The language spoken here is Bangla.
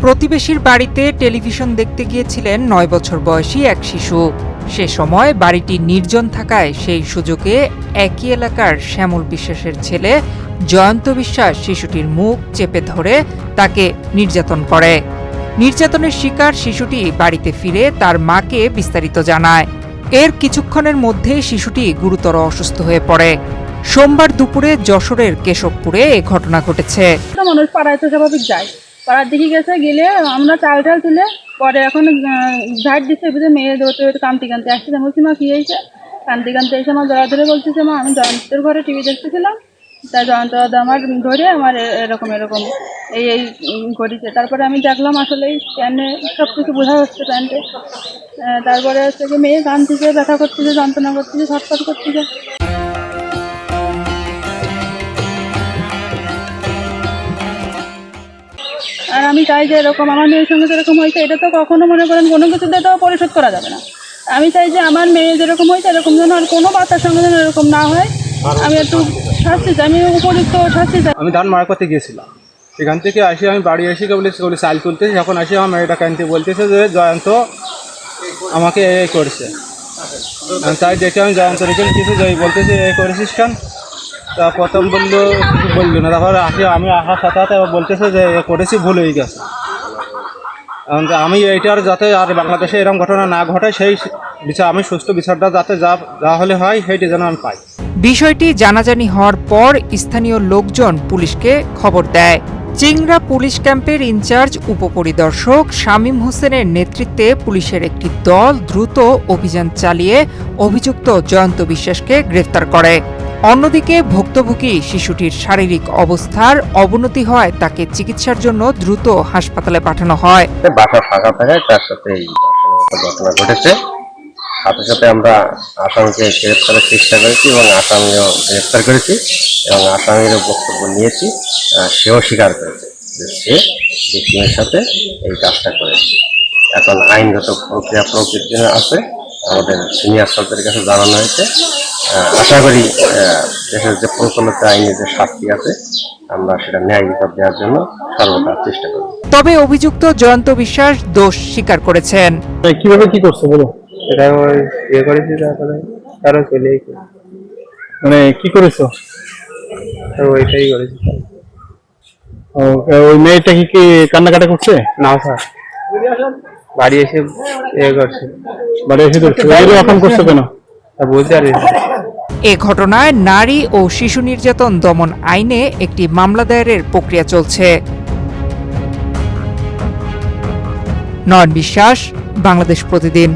প্রতিবেশীর বাড়িতে টেলিভিশন দেখতে গিয়েছিলেন ৯ বছর বয়সী এক শিশু। সে সময় বাড়িটি নির্জন থাকায় সেই সুযোগে একই এলাকার শ্যামল বিশ্বাসের ছেলে জয়ন্ত বিশ্বাস শিশুটির মুখ চেপে ধরে তাকে নির্যাতন করে। নির্যাতনের শিকার শিশুটি বাড়িতে ফিরে তার মাকে বিস্তারিত জানায়। এর কিছুক্ষণের মধ্যেই শিশুটি গুরুতর অসুস্থ হয়ে পড়ে। সোমবার দুপুরে যশোরের কেশবপুরে এ ঘটনা ঘটেছে। মানুষ পাড়ায় তো স্বাভাবিক যায়, পাড়ার দিকে গেলে আমরা চাল তুলে পরে এখন ঝাড় দিচ্ছে মেয়ে ধরতে কান্তি আসছে। বলছি মা কি হয়েছে? কান্তি এসে আমার ধরে বলতেছে মা আমি জয়ন্তের ঘরে টিভি দেখতেছিলাম, তাই জয়ন্ত দাদা আমার ধরে আমার এরকম এই করেছে। তারপরে আমি দেখলাম আসলে প্যান্টে সব কিছু বোঝা হচ্ছে প্যান্টে। তারপরে হচ্ছে কি মেয়ে কান থেকে ব্যথা করতেছে, যন্ত্রণা করতেছে, ছটফট করতেছে। আর আমি চাই যে এরকম আমার মেয়ের সঙ্গে যেরকম হয়েছে এটা তো কখনো মনে করেন কোনো কিছুতে তো পরিশোধ করা যাবে না। আমি চাই যে আমার মেয়ে যেরকম হয়েছে এরকম যেন আর কোনো বাচ্চার সঙ্গে যেন এরকম না হয়। আমি একটু শাস্তি চাই, আমি উপযুক্ত শাস্তি চাই। আমি ধান মারা করতে গিয়েছিলাম, সেখান থেকে আসি আমি বাড়ি এসে বলে চাল তুলতেছি। যখন আসি আমার মেয়েটা কানতে বলতেছে যে জয়ন্ত আমাকে এই করেছে। তাই দেখে আমি জয়ন্ত রেখে কিছু বলতেছে এই করেছিস কেন? তা প্রথম বললো না, তারপরে আমি আসার সাথে সাথে বলতেছে যে করেছি, ভুল হয়ে গেছে। আমি এইটার যাতে আর বাংলাদেশে এরকম ঘটনা না ঘটে সেই বিচার, আমি সুস্থ বিচারটা যাতে যা হলে হয় সেইটি যেন আমি পাই। বিষয়টি জানাজানি হওয়ার পর স্থানীয় লোকজন পুলিশকে খবর দেয়। চিংড়া পুলিশ ক্যাম্পের ইনচার্জ উপপরিদর্শক শামীম হোসেনের নেতৃত্বে পুলিশের একটি দল দ্রুত অভিযান চালিয়ে অভিযুক্ত জয়ন্ত বিশ্বাসকে গ্রেফতার করে। অন্যদিকে ভুক্তভোগী শিশুটির শারীরিক অবস্থার অবনতি হয় তাকে চিকিৎসার জন্য দ্রুত হাসপাতালে পাঠানো হয়। বাসা ফাঁকা থাকায় তার সাথে এই ঘটনা ঘটেছে। সাথে সাথে আমরা আসামিকে গ্রেফতারের চেষ্টা করেছি এবং আসামিও গ্রেফতার করেছি এবং আসামিরও বক্তব্য নিয়েছি। সেও স্বীকার করেছে যে সে ভিকটিমের সাথে এই কাজটা করেছে। এখন আইনগত প্রক্রিয়া আছে, আমাদের সিনিয়র সরকারের কাছে জানানো হয়েছে। আশা করি দেশের যে প্রচলিত আইনের যে শাস্তি আছে আমরা সেটা ন্যায় বিচার দেওয়ার জন্য সর্বদা চেষ্টা করব। তবে অভিযুক্ত জয়ন্ত বিশ্বাস দোষ স্বীকার করেছেন। কিভাবে কি করছো বলো? এটা ইয়ে করেছি, তারপরে কারো চলে মানে কি করেছো? ওইটাই করেছি। ওই মেয়েটা কি কান্নাকাটা করছে? না স্যার, বাড়ি এসে করছে। বাড়ি এসে এখন করছো কেন বলতে পারি। এ ঘটনায় নারী ও শিশু নির্যাতন দমন আইনে একটি মামলা দায়েরের প্রক্রিয়া চলছে। নয়ন বিশ্বাস, বাংলাদেশ প্রতিদিন।